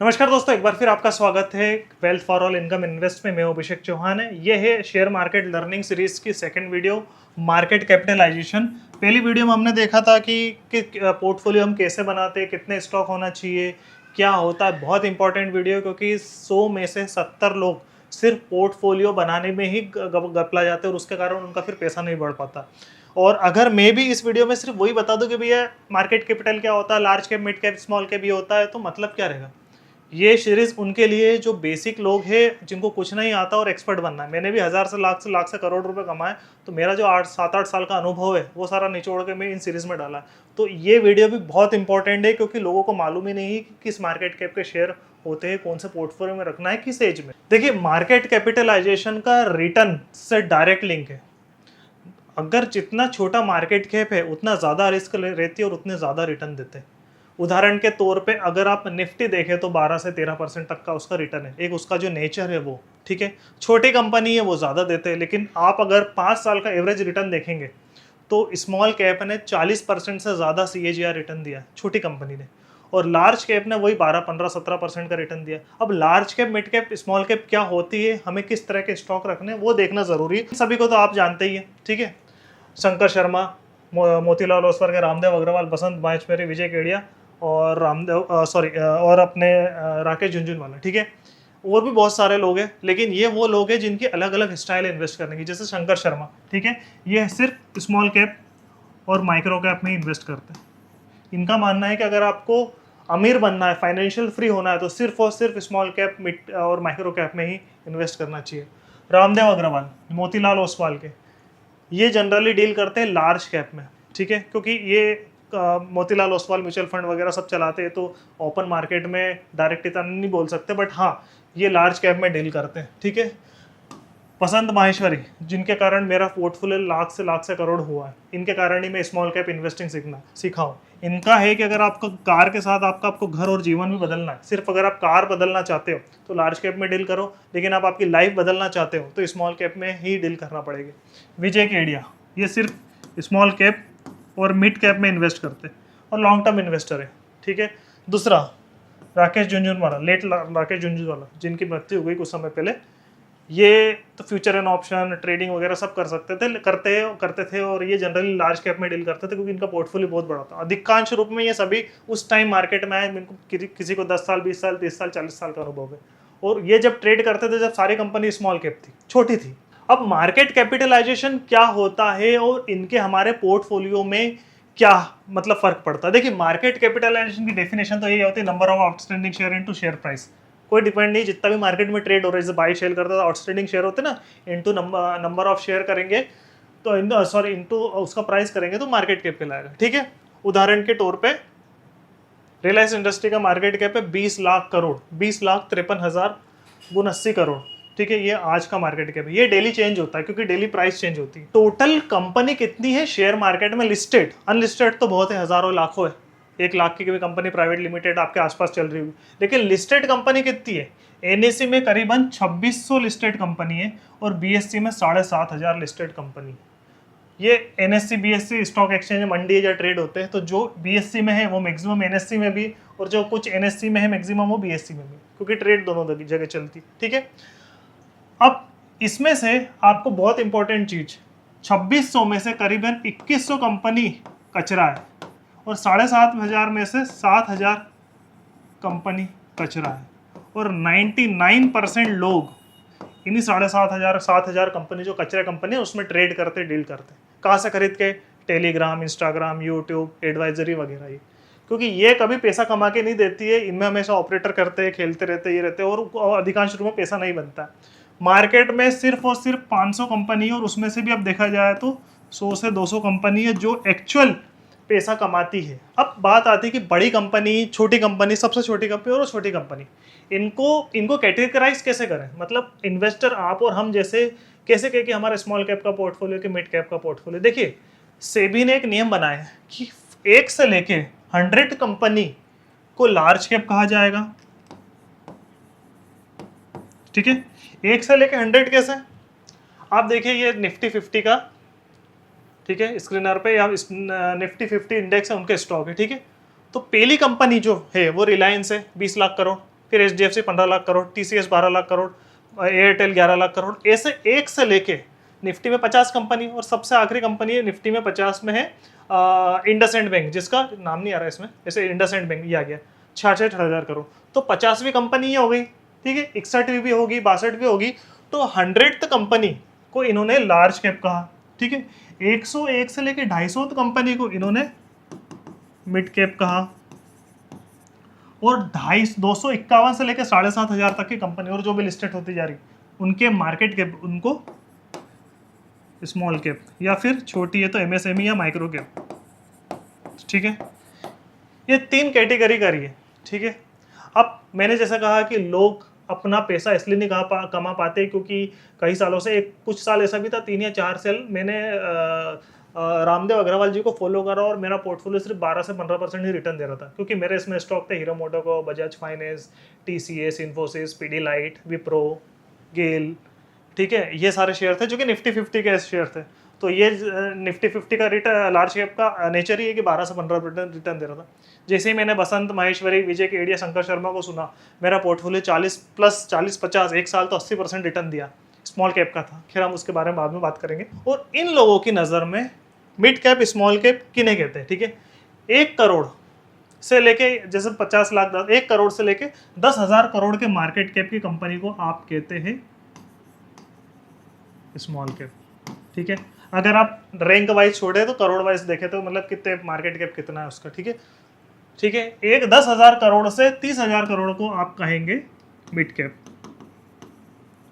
नमस्कार दोस्तों, एक बार फिर आपका स्वागत है wealth for all income invest में। मैं अभिषेक चौहान है। ये है शेयर मार्केट लर्निंग सीरीज की सेकंड वीडियो, मार्केट कैपिटलाइजेशन। पहली वीडियो में हमने देखा था कि पोर्टफोलियो हम कैसे बनाते हैं, कितने स्टॉक होना चाहिए, क्या होता है। बहुत इंपॉर्टेंट वीडियो, क्योंकि 100 में से 70 लोग सिर्फ पोर्टफोलियो बनाने में ही गपला जाते हैं और उसके कारण उनका फिर पैसा नहीं बढ़ पाता। और अगर मैं भी इस वीडियो में सिर्फ वही बता दूं कि भैया मार्केट कैपिटल क्या होता है, large cap, mid cap, small cap भी होता है, तो मतलब क्या रहेगा। ये सीरीज उनके लिए जो बेसिक लोग हैं, जिनको कुछ नहीं आता और एक्सपर्ट बनना है। मैंने भी हज़ार से लाख से करोड़ रुपए कमाए, तो मेरा जो 7-8 साल का अनुभव है वो सारा निचोड़ के मैं इन सीरीज में डाला। तो ये वीडियो भी बहुत इंपॉर्टेंट है, क्योंकि लोगों को मालूम ही नहीं कि किस मार्केट कैप के शेयर होते हैं, कौन से पोर्टफोलियो में रखना है, किस एज में। देखिए, मार्केट कैपिटलाइजेशन का रिटर्न से डायरेक्ट लिंक है। अगर जितना छोटा मार्केट कैप है उतना ज़्यादा रिस्क रहती है और उतने ज़्यादा रिटर्न देते हैं। उदाहरण के तौर पे अगर आप निफ्टी देखें तो 12 से 13% तक का उसका रिटर्न है। एक उसका जो नेचर है वो ठीक है, छोटी कंपनी है वो ज़्यादा देते हैं। लेकिन आप अगर 5 साल का एवरेज रिटर्न देखेंगे तो स्मॉल कैप ने 40% से ज़्यादा CAGR रिटर्न दिया छोटी कंपनी ने, और लार्ज कैप ने वही 12-15-17% का रिटर्न दिया। अब large cap, mid cap, small cap क्या होती है, हमें किस तरह के स्टॉक रखने वो देखना ज़रूरी है। सभी को तो आप जानते ही हैं, ठीक है। शंकर शर्मा, मोतीलाल ओसवाल के, रामदेव अग्रवाल, बसंत माहेश्वरी, विजय केडिया और और अपने राकेश झुनझुनवाला, ठीक है। और भी बहुत सारे लोग हैं, लेकिन ये वो लोग हैं जिनकी अलग अलग स्टाइल है इन्वेस्ट करने की। जैसे शंकर शर्मा, ठीक है, ये सिर्फ स्मॉल कैप और माइक्रो कैप में इन्वेस्ट करते हैं। इनका मानना है कि अगर आपको अमीर बनना है, फाइनेंशियल फ्री होना है, तो सिर्फ और सिर्फ स्मॉल कैप, मिड और माइक्रो कैप में ही इन्वेस्ट करना चाहिए। रामदेव अग्रवाल, मोतीलाल ओसवाल के, ये जनरली डील करते हैं लार्ज कैप में, ठीक है, क्योंकि ये मोतीलाल ओसवाल म्यूचुअल फंड वगैरह सब चलाते हैं, तो ओपन मार्केट में डायरेक्ट इतना नहीं बोल सकते, बट हाँ ये लार्ज कैप में डील करते हैं, ठीक है। बसंत माहेश्वरी, जिनके कारण मेरा पोर्टफोलियो लाख से करोड़ हुआ है, इनके कारण ही मैं स्मॉल कैप इन्वेस्टिंग सीखा हूँ। इनका है कि अगर आपको कार के साथ आपको घर और जीवन भी बदलना है, सिर्फ अगर आप कार बदलना चाहते हो तो लार्ज कैप में डील करो, लेकिन आप आपकी लाइफ बदलना चाहते हो तो स्मॉल कैप में ही डील करना पड़ेगा। विजय केडिया, ये सिर्फ स्मॉल कैप और मिड कैप में इन्वेस्ट करते हैं और लॉन्ग टर्म इन्वेस्टर है, ठीक है। दूसरा, राकेश झुनझुनवाला, राकेश झुनझुनवाला, जिनकी मृत्यु हो गई कुछ समय पहले। ये तो फ्यूचर एंड ऑप्शन ट्रेडिंग वगैरह सब करते थे, और ये जनरली लार्ज कैप में डील करते थे, क्योंकि इनका पोर्टफोलियो बहुत बड़ा था। अधिकांश रूप में ये सभी उस टाइम मार्केट में आए, इनको किसी को 10 साल, 20 साल, 30 साल, 40 साल का अनुभव है। और ये जब ट्रेड करते थे, जब सारी कंपनी स्मॉल कैप थी, छोटी थी। अब मार्केट कैपिटलाइजेशन क्या होता है और इनके हमारे पोर्टफोलियो में क्या मतलब फर्क पड़ता है। देखिए, मार्केट कैपिटलाइजेशन की डेफिनेशन तो यही होती है, number of outstanding share into share price. कोई डिपेंड नहीं, जितना भी मार्केट में ट्रेड हो रहा है, जैसे बाई शेयर करता था, आउटस्टैंडिंग शेयर होते ना, इनटू नंबर ऑफ शेयर करेंगे तो इनटू उसका प्राइस करेंगे तो मार्केट कैप कहलाएगा, ठीक है। उदाहरण के तौर पे रिलायंस इंडस्ट्री का मार्केट कैप है 20 लाख करोड़, 20,53,000 गुण 80 करोड़, ठीक है। ये आज का मार्केट कैप है। ये डेली चेंज होता है, क्योंकि डेली प्राइस चेंज होती है। टोटल कंपनी कितनी है शेयर मार्केट में लिस्टेड, अनलिस्टेड तो बहुत है, हजारों लाखों है। 1 लाख की भी कंपनी प्राइवेट लिमिटेड आपके आसपास चल रही होगी, लेकिन लिस्टेड कंपनी कितनी है। NSE में करीबन 2600 लिस्टेड कंपनी है और BSE में 7,500 लिस्टेड कंपनी। ये NSE BSE स्टॉक एक्सचेंज मंडी या ट्रेड होते हैं, तो जो BSE में है वो मैक्सिमम NSE में भी, और जो कुछ NSE में है मैक्सिमम वो BSE में भी, क्योंकि ट्रेड दोनों जगह चलती, ठीक है। अब इसमें से आपको बहुत इंपॉर्टेंट चीज, 2600 में से करीबन 2100 कंपनी कचरा है, और 7,500 में से 7,000 कंपनी कचरा है, और 99% लोग इन्हीं 7,500 कंपनी जो कचरा कंपनी है उसमें ट्रेड करते, डील करते। कहाँ से खरीद के? टेलीग्राम, इंस्टाग्राम, यूट्यूब, एडवाइजरी वगैरह। ये क्योंकि ये कभी पैसा कमा के नहीं देती है, इनमें हमेशा ऑपरेटर करते हैं, खेलते रहते, ये रहते हैं, और अधिकांश रूप में पैसा नहीं बनता है। मार्केट में सिर्फ और सिर्फ 500 कंपनी है, और उसमें से भी अब देखा जाए तो 100 से 200 कंपनी है जो एक्चुअल पैसा कमाती है। अब बात आती है कि बड़ी कंपनी, छोटी कंपनी, सबसे छोटी कंपनी और छोटी कंपनी, इनको कैटेगराइज कैसे करें। मतलब इन्वेस्टर आप और हम जैसे कैसे कहें कि हमारा स्मॉल कैप का पोर्टफोलियो कि मिड कैप का पोर्टफोलियो। देखिए, सेबी ने एक नियम बनाया है कि 1 से लेके 100 कंपनी को लार्ज कैप कहा जाएगा, ठीक है। 1 से लेके 100 कैसे? आप देखिए, ये निफ्टी 50 का, ठीक है, स्क्रीनर पे या निफ्टी 50 इंडेक्स है, उनके स्टॉक है, ठीक है। तो पहली कंपनी जो है वो रिलायंस है, 20 लाख करोड़, फिर HDFC 15 lakh crore, TCS 12 lakh crore, Airtel 11 lakh crore, ऐसे एक से लेके निफ्टी में 50 कंपनी, और सबसे आखिरी कंपनी है निफ्टी में 50 में है इंडसइंड बैंक, जिसका नाम नहीं आ रहा इसमें, जैसे इंडसइंड बैंक ये आ गया 66,000 करोड़। तो 50वीं कंपनी ये हो गई, ठीक है, 61वीं भी होगी, 62वीं होगी। तो 100th कंपनी को इन्होंने लार्ज कैप कहा, ठीक है। 101 से लेके 250 कंपनी को इन्होंने मिड कैप कहा, और 251 से लेकर 7,500 तक की कंपनी और जो भी लिस्टेड होती जा रही उनके मार्केट कैप उनको स्मॉल कैप, या फिर छोटी है तो MSME या माइक्रो कैप, ठीक है। ये 3 कैटेगरी का रही है, ठीक है। अब मैंने जैसा कहा कि लोग अपना पैसा इसलिए नहीं कमा पाते क्योंकि कई सालों से, कुछ साल ऐसा भी था, 3 या 4 साल मैंने रामदेव अग्रवाल जी को फॉलो करा और मेरा पोर्टफोलियो सिर्फ 12 से 15% ही रिटर्न दे रहा था, क्योंकि मेरे इसमें स्टॉक थे Hero MotoCorp, Bajaj finance, TCS, Infosys, Pidilite, Wipro, GAIL, ठीक है। ये सारे शेयर थे जो कि निफ्टी 50 के शेयर थे। तो ये निफ्टी 50 का लार्ज कैप का नेचर ही है कि 12 से 15% रिटर्न दे रहा था। जैसे ही मैंने बसंत माहेश्वरी, विजय केडिया, शंकर शर्मा को सुना, मेरा पोर्टफोलियो 40+40-50 एक साल तो 80% रिटर्न दिया, स्मॉल कैप का था। खैर हम उसके बारे में बाद में बात करेंगे। और इन लोगों की नज़र में मिड कैप स्मॉल कैप किन्हें कहते हैं, ठीक है। 1 करोड़ से लेके, जैसे 50 लाख, 1 करोड़ से लेके 10,000 करोड़ के मार्केट कैप की कंपनी को आप कहते हैं स्मॉल कैप, ठीक है। अगर आप रैंक वाइज छोड़े तो करोड़ वाइज देखे तो मतलब कितने मार्केट कैप कितना है उसका, ठीक है, ठीक है। एक 10,000 करोड़ से 30,000 करोड़ को आप कहेंगे मिड कैप,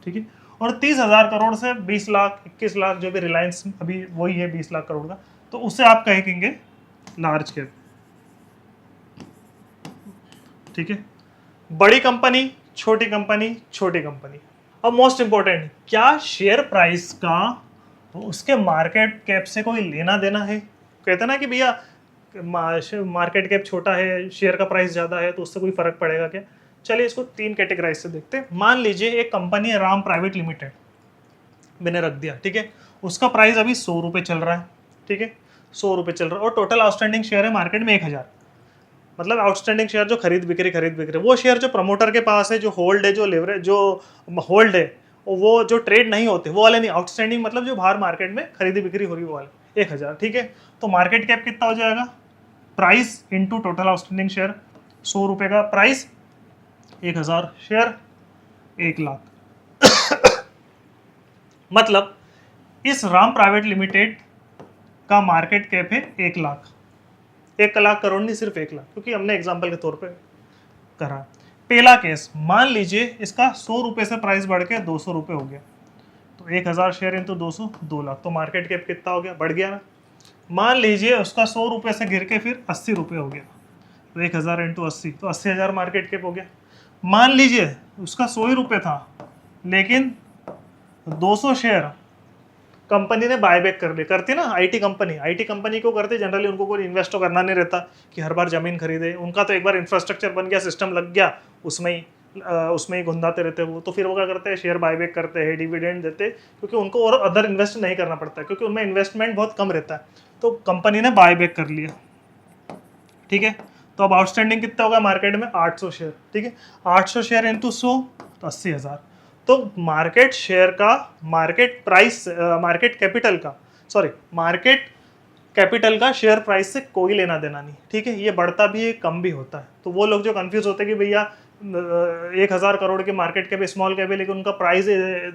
ठीक है। और 30,000 करोड़ से 20 लाख 21 लाख, जो भी रिलायंस अभी वही है 20 लाख करोड़ का, तो उससे आप कहेंगे लार्ज कैप, ठीक है। बड़ी कंपनी, छोटी कंपनी, छोटी कंपनी। अब मोस्ट इंपॉर्टेंट, क्या शेयर प्राइस का उसके मार्केट कैप से कोई लेना देना है? कहते ना कि भैया मार्केट कैप छोटा है, शेयर का प्राइस ज़्यादा है, तो उससे कोई फर्क पड़ेगा क्या? चलिए इसको 3 कैटेगराइज से देखते हैं। मान लीजिए एक कंपनी है राम प्राइवेट लिमिटेड, मैंने रख दिया, ठीक है। उसका प्राइस अभी 100 रुपये चल रहा है, ठीक है, 100 रुपये चल रहा है, और टोटल आउटस्टैंडिंग शेयर है मार्केट में 1000। मतलब आउटस्टैंडिंग शेयर जो खरीद बिक्री, वो शेयर जो प्रमोटर के पास है, जो होल्ड है, जो लेवरेज, जो होल्ड है, वो जो ट्रेड नहीं होते वो वाले नहीं। आउटस्टैंडिंग मतलब जो बाहर मार्केट में खरीदी बिक्री हो रही वो वाले 1000, ठीक है। तो मार्केट कैप कितना हो जाएगा? Price into total outstanding share, 100 रुपये का प्राइस, 1000 शेयर, 1 लाख। मतलब इस राम प्राइवेट लिमिटेड का मार्केट कैप है 1 लाख। 1 लाख करोड़ नहीं, सिर्फ 1 लाख, क्योंकि हमने एग्जाम्पल के तौर पे करा। पहला केस, मान लीजिए इसका 100 रुपये से प्राइस बढ़ के 200 रुपये हो गया, तो 1000 शेयर इंटू 200, 2 लाख। तो मार्केट कैप कितना हो गया? बढ़ गया ना। मान लीजिए उसका 100 रुपये से गिर के फिर 80 रुपये हो गया, तो 1000 इंटू 80, तो 80,000 मार्केट कैप हो गया। मान लीजिए उसका 100 ही रुपये था, लेकिन 200 शेयर कंपनी ने बायबैक कर लिया। करती ना आईटी कंपनी को करते, जनरली उनको कोई इन्वेस्ट तो करना नहीं रहता कि हर बार जमीन खरीदे। उनका तो एक बार इंफ्रास्ट्रक्चर बन गया, सिस्टम लग गया, उसमें ही घुंदाते रहते वो। तो फिर वो क्या करते हैं? शेयर बायबैक करते हैं, डिविडेंड देते हैं, क्योंकि उनको और अदर इन्वेस्ट नहीं करना पड़ता है, क्योंकि उनमें इन्वेस्टमेंट बहुत कम रहता है। तो कंपनी ने बायबैक कर लिया, ठीक है। तो अब आउटस्टैंडिंग कितना होगा मार्केट में? 800 शेयर, ठीक है। 800 शेयर इंटू 100, तो 80,000। तो मार्केट शेयर का, मार्केट कैपिटल का शेयर प्राइस से कोई लेना देना नहीं, ठीक है। ये बढ़ता भी है, कम भी होता है। तो वो लोग जो कंफ्यूज होते हैं कि भैया 1000 करोड़ के मार्केट कैप स्मॉल कैप है, लेकिन उनका प्राइस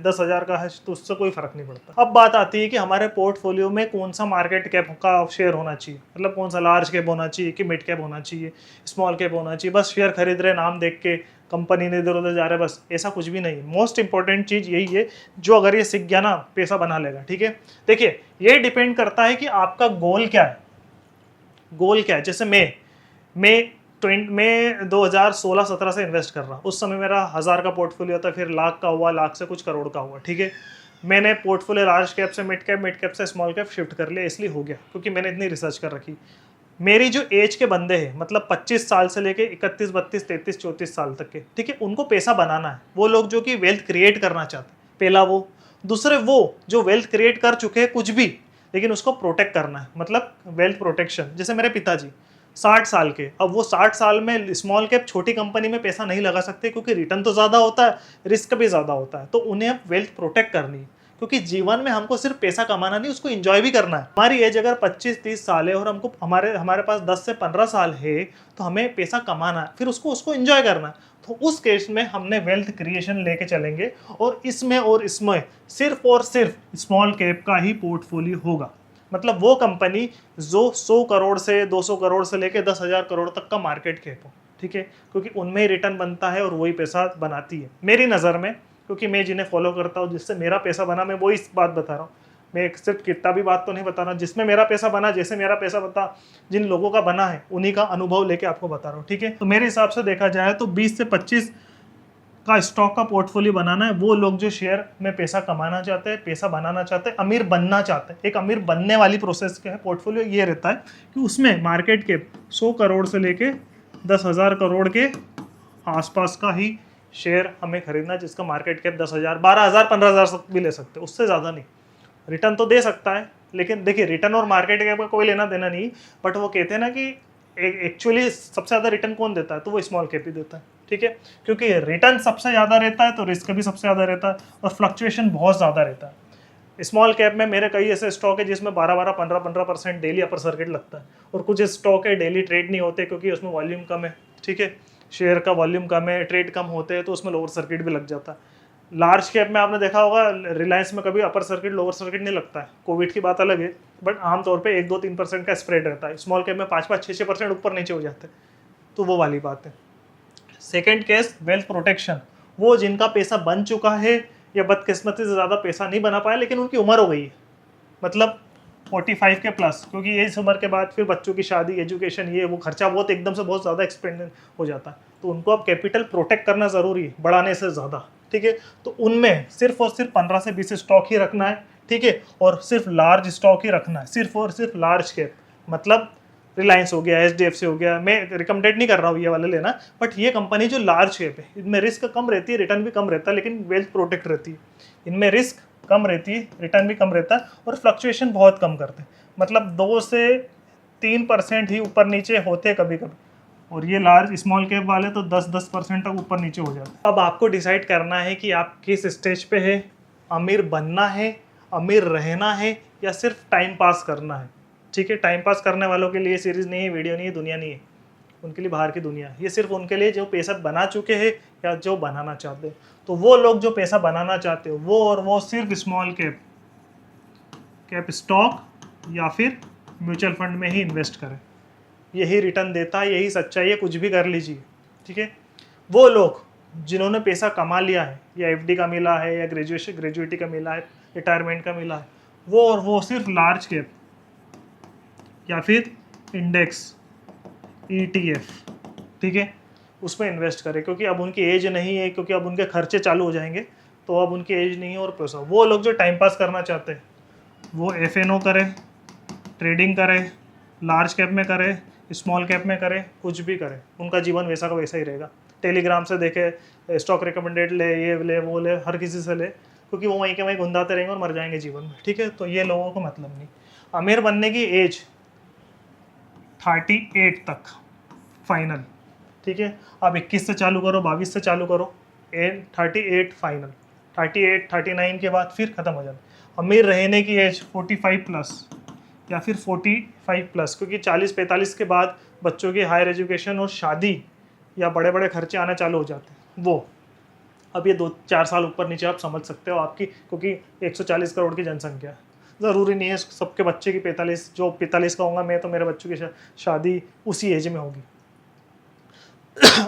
10,000 का है, तो उससे कोई फर्क नहीं पड़ता। अब बात आती है कि हमारे पोर्टफोलियो में कौन सा मार्केट कैप का शेयर होना चाहिए, मतलब कौन सा लार्ज कैप होना चाहिए कि मिड कैप होना चाहिए, स्मॉल कैप होना चाहिए। बस शेयर खरीद रहे नाम देख के, कंपनी ने इधर उधर जा रहे, बस ऐसा कुछ भी नहीं। मोस्ट इंपॉर्टेंट चीज़ यही है, जो अगर ये सीख गया ना, पैसा बना लेगा, ठीक है। देखिए ये डिपेंड करता है कि आपका गोल क्या है। गोल क्या है? जैसे मैं 2016-17 से इन्वेस्ट कर रहा हूँ। उस समय मेरा 1000 का पोर्टफोलियो था, फिर लाख का हुआ, लाख से कुछ करोड़ का हुआ, ठीक है। मैंने पोर्टफोलियो लार्ज कैप से मिड कैप से स्मॉल कैप शिफ्ट कर लिया, इसलिए हो गया क्योंकि मैंने इतनी रिसर्च कर रखी। मेरी जो एज के बंदे हैं, मतलब 25 साल से लेके 31, 32, 33, 34 साल तक के, ठीक है, उनको पैसा बनाना है। वो लोग जो कि वेल्थ क्रिएट करना चाहते हैं, पहला वो। दूसरे वो जो वेल्थ क्रिएट कर चुके हैं कुछ भी, लेकिन उसको प्रोटेक्ट करना है, मतलब वेल्थ प्रोटेक्शन। जैसे मेरे पिताजी 60 साल के। अब वो 60 साल में स्मॉल कैप छोटी कंपनी में पैसा नहीं लगा सकते, क्योंकि रिटर्न तो ज़्यादा होता है, रिस्क भी ज़्यादा होता है। तो उन्हें अब वेल्थ प्रोटेक्ट करनी है, क्योंकि जीवन में हमको सिर्फ पैसा कमाना नहीं, उसको एंजॉय भी करना है। हमारी एज अगर 25-30 साल है और हमको हमारे पास 10 से 15 साल है, तो हमें पैसा कमाना है, फिर उसको एंजॉय करना है। तो उस केस में हमने वेल्थ क्रिएशन लेके चलेंगे, और इसमें सिर्फ और सिर्फ स्मॉल कैप का ही पोर्टफोलियो होगा। मतलब वो कंपनी जो 100 करोड़ से 200 करोड़ से लेके 10,000 करोड़ तक का मार्केट कैप हो, ठीक है, क्योंकि उनमें ही रिटर्न बनता है और वही पैसा बनाती है मेरी नज़र में। क्योंकि मैं जिन्हें फॉलो करता हूँ, जिससे मेरा पैसा बना, मैं वही बात बता रहा हूँ। मैं सिर्फ किताबी बात तो नहीं बता रहा, जिसमें मेरा पैसा बना, जैसे मेरा पैसा बता, जिन लोगों का बना है उन्हीं का अनुभव लेके आपको बता रहा हूँ, ठीक है। तो मेरे हिसाब से देखा जाए तो 20 से 25 का स्टॉक का पोर्टफोलियो बनाना है। वो लोग जो शेयर में पैसा कमाना चाहते हैं, पैसा बनाना चाहते हैं, अमीर बनना चाहते हैं, एक अमीर बनने वाली प्रोसेस का है पोर्टफोलियो। ये रहता है कि उसमें मार्केट कैप 100 करोड़ से लेके 10,000 करोड़ के आसपास का ही शेयर हमें खरीदना है, जिसका मार्केट कैप 10,000, 12,000, 15,000 तक भी ले सकते हैं, उससे ज़्यादा नहीं। रिटर्न तो दे सकता है, लेकिन देखिए रिटर्न और मार्केट कैप का कोई लेना देना नहीं। बट वो कहते हैं ना कि एक्चुअली सबसे ज़्यादा रिटर्न कौन देता है, तो वो स्मॉल कैप ही देता है, ठीक है। क्योंकि रिटर्न सबसे ज़्यादा रहता है तो रिस्क भी सबसे ज़्यादा रहता है, और फ्लक्चुएशन बहुत ज़्यादा रहता है। स्मॉल कैप में मेरे कई ऐसे स्टॉक है जिसमें 12-12, 15-15% डेली अपर सर्किट लगता है, और कुछ स्टॉक है डेली ट्रेड नहीं होते क्योंकि उसमें वॉल्यूम कम है, ठीक है, शेयर का वॉल्यूम कम है, ट्रेड कम होते हैं, तो उसमें लोअर सर्किट भी लग जाता है। लार्ज कैप में आपने देखा होगा, रिलायंस में कभी अपर सर्किट लोअर सर्किट नहीं लगता है, कोविड की बात अलग है, बट आमतौर पे 1-2-3% का स्प्रेड रहता है। स्मॉल कैप में 5-5, 6-6% ऊपर नीचे हो जाते हैं, तो वो वाली बात है। Second case, wealth protection. वो जिनका पैसा बन चुका है या बदकिस्मती से ज़्यादा पैसा नहीं बना पाया, लेकिन उनकी उम्र हो गई है, मतलब 45 के प्लस, क्योंकि इस उम्र के बाद फिर बच्चों की शादी, एजुकेशन, ये वो खर्चा बहुत एकदम से बहुत ज़्यादा एक्सपेंड हो जाता है, तो उनको अब कैपिटल प्रोटेक्ट करना ज़रूरी है, बढ़ाने से ज़्यादा, ठीक है। तो उनमें सिर्फ और सिर्फ 15 से 20 स्टॉक ही रखना है, ठीक है, और सिर्फ लार्ज स्टॉक ही रखना है, सिर्फ और सिर्फ लार्ज कैप। मतलब रिलायंस हो गया, HDFC हो गया, मैं रिकमेंडेड नहीं कर रहा हूँ ये वाले लेना, बट ये कंपनी जो लार्ज कैप है, इनमें रिस्क कम रहती है, रिटर्न भी कम रहता है, लेकिन वेल्थ प्रोटेक्ट रहती है। इनमें रिस्क कम रहती है, रिटर्न भी कम रहता है, और फ्लक्चुएशन बहुत कम करते हैं, मतलब 2 से 3% ही ऊपर नीचे होते हैं कभी कभी, और ये लार्ज स्मॉल कैप वाले तो 10% तक ऊपर नीचे हो जाते हैं। अब आपको डिसाइड करना है कि आप किस स्टेज पे है, अमीर बनना है, अमीर रहना है, या सिर्फ टाइम पास करना है, ठीक है। टाइम पास करने वालों के लिए सीरीज़ नहीं है, वीडियो नहीं है, दुनिया नहीं है, उनके लिए बाहर की दुनिया है। ये सिर्फ उनके लिए जो पैसा बना चुके हैं या जो बनाना चाहते हैं। तो वो लोग जो पैसा बनाना चाहते हो, वो सिर्फ स्मॉल कैप स्टॉक या फिर म्यूचुअल फंड में ही इन्वेस्ट करें, यही रिटर्न देता है, यही सच्चाई है, कुछ भी कर लीजिए, ठीक है। वो लोग जिन्होंने पैसा कमा लिया है, या FD का मिला है, या ग्रेजुएटी का मिला है, रिटायरमेंट का मिला है, वो सिर्फ लार्ज कैप या फिर इंडेक्स ETF, ठीक है, उसमें इन्वेस्ट करें, क्योंकि अब उनकी एज नहीं है, क्योंकि अब उनके खर्चे चालू हो जाएंगे, तो अब उनकी एज नहीं है और पैसा। वो लोग जो टाइम पास करना चाहते हैं, वो FNO करें, ट्रेडिंग करें, लार्ज कैप में करें, स्मॉल कैप में करें, कुछ भी करें, उनका जीवन वैसा का वैसा ही रहेगा। टेलीग्राम से देखे, स्टॉक रिकमेंडेड ले, ये ले, वो ले, हर किसी से ले, क्योंकि वो वहीं के वहीं घुंदाते रहेंगे और मर जाएंगे जीवन में, ठीक है। तो ये लोगों को मतलब नहीं। अमीर बनने की एज 38 तक फाइनल, ठीक है। अब 21 से चालू करो, 22 से चालू करो, 38 फाइनल, 38, 39 के बाद फिर ख़त्म हो जाता। अमीर रहने की एज 45 प्लस या फिर 45 प्लस, क्योंकि 40-45 के बाद बच्चों की हायर एजुकेशन और शादी या बड़े बड़े खर्चे आना चालू हो जाते हैं। वो अब ये 2-4 साल ऊपर नीचे आप समझ सकते हो आपकी, क्योंकि 140 करोड़ की जनसंख्या है, ज़रूरी नहीं है सबके बच्चे की 45, जो 45 का होगा मैं, तो मेरे बच्चों की शादी उसी एज में होगी।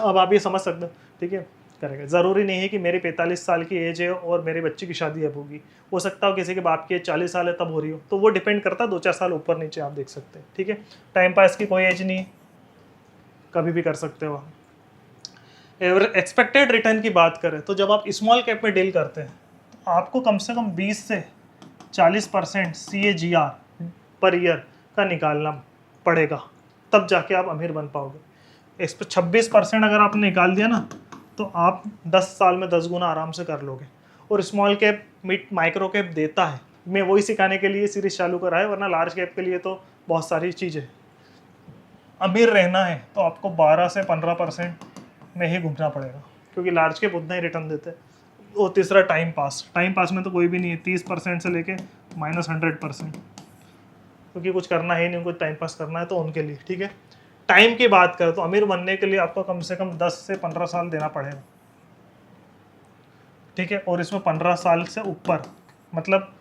अब आप ये समझ सकते हो, ठीक है, करेगा। ज़रूरी नहीं है कि मेरी 45 साल की एज है और मेरे बच्चे की शादी अब होगी, हो सकता हो किसी के बाप की एज 40 साल है तब हो रही हो, तो वो डिपेंड करता है 2-4 साल ऊपर नीचे आप देख सकते हैं, ठीक है। टाइम पास की कोई एज नहीं, कभी भी कर सकते हो। एक्सपेक्टेड रिटर्न की बात करें तो जब आप स्मॉल कैप में डील करते हैं, तो आपको कम से कम 20 से 40% CAGR पर ईयर का निकालना पड़ेगा, तब जाके आप अमीर बन पाओगे। इस पर 26% अगर आपने निकाल दिया ना, तो आप 10 साल में 10 गुना आराम से कर लोगे। और स्मॉल कैप माइक्रो कैप देता है, मैं वही सिखाने के लिए सीरीज चालू करा है, वरना लार्ज कैप के लिए तो बहुत सारी चीज़ें। अमीर रहना है तो आपको 12 से 15% में ही घूमना पड़ेगा, क्योंकि लार्ज कैप उतना ही रिटर्न देते हैं। और तीसरा टाइम पास में तो कोई भी नहीं है, 30% से लेके -100%, क्योंकि कुछ करना है नहीं, उनको टाइम पास करना है तो उनके लिए ठीक है। टाइम की बात करें तो अमीर बनने के लिए आपको कम से कम 10 से 15 साल देना पड़ेगा, ठीक है। और इसमें 15 साल से ऊपर, मतलब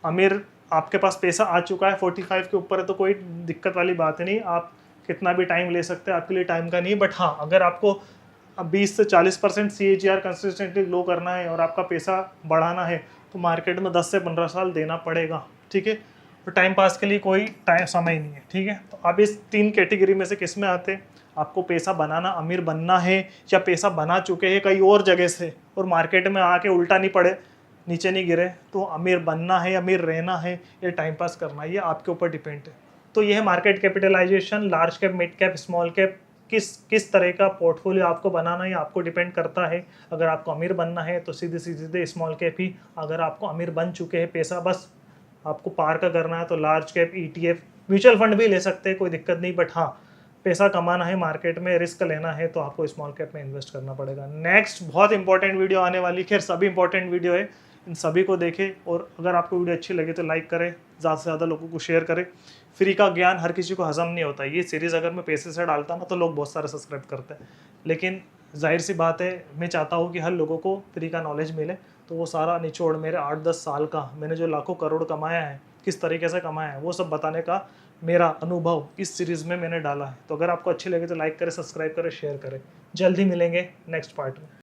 अमीर आपके पास पैसा आ चुका है 45 के ऊपर है तो कोई दिक्कत वाली बात नहीं, आप कितना भी टाइम ले सकते हैं, आपके लिए टाइम का नहीं। बट हाँ, अगर आपको 20 से 40% CAGR कंसिस्टेंटली ग्रो करना है और आपका पैसा बढ़ाना है तो मार्केट में 10 से 15 साल देना पड़ेगा, ठीक है। तो टाइम पास के लिए कोई टाइम समय नहीं है, ठीक है। तो आप इस 3 कैटेगरी में से किस में आते हैं? आपको पैसा बनाना, अमीर बनना है, या पैसा बना चुके हैं कई और जगह से और मार्केट में आके उल्टा नहीं पड़े, नीचे नहीं गिरे, तो अमीर बनना है, अमीर रहना है, या टाइम पास करना है, ये आपके ऊपर डिपेंड है। तो ये है market capitalization, large cap, mid cap, small cap, किस तरह का पोर्टफोलियो आपको बनाना है आपको डिपेंड करता है। अगर आपको अमीर बनना है तो सीधे सीधे स्मॉल कैप ही, अगर आपको अमीर बन चुके हैं, पैसा बस आपको पार का करना है तो large cap, ETF, mutual fund भी ले सकते हैं, कोई दिक्कत नहीं। बट हाँ, पैसा कमाना है, मार्केट में रिस्क लेना है तो आपको स्मॉल कैप में इन्वेस्ट करना पड़ेगा। नेक्स्ट बहुत इंपॉर्टेंट वीडियो आने वाली, खैर सभी इंपॉर्टेंट वीडियो है, इन सभी को देखें। और अगर आपको वीडियो अच्छी लगे तो लाइक करें, ज़्यादा से ज़्यादा लोगों को शेयर करें। फ्री का ज्ञान हर किसी को हजम नहीं होता, ये सीरीज़ अगर मैं पैसे से डालता ना तो लोग बहुत सारे सब्सक्राइब करते हैं, लेकिन जाहिर सी बात है मैं चाहता हूँ कि हर लोगों को फ्री का नॉलेज मिले। तो वो सारा निचोड़ मेरे 8-10 साल का, मैंने जो लाखों करोड़ कमाया है, किस तरीके से कमाया है, वो सब बताने का मेरा अनुभव इस सीरीज़ में मैंने डाला है। तो अगर आपको अच्छी लगे तो लाइक करें, सब्सक्राइब करें, शेयर करें। जल्द ही मिलेंगे नेक्स्ट पार्ट में।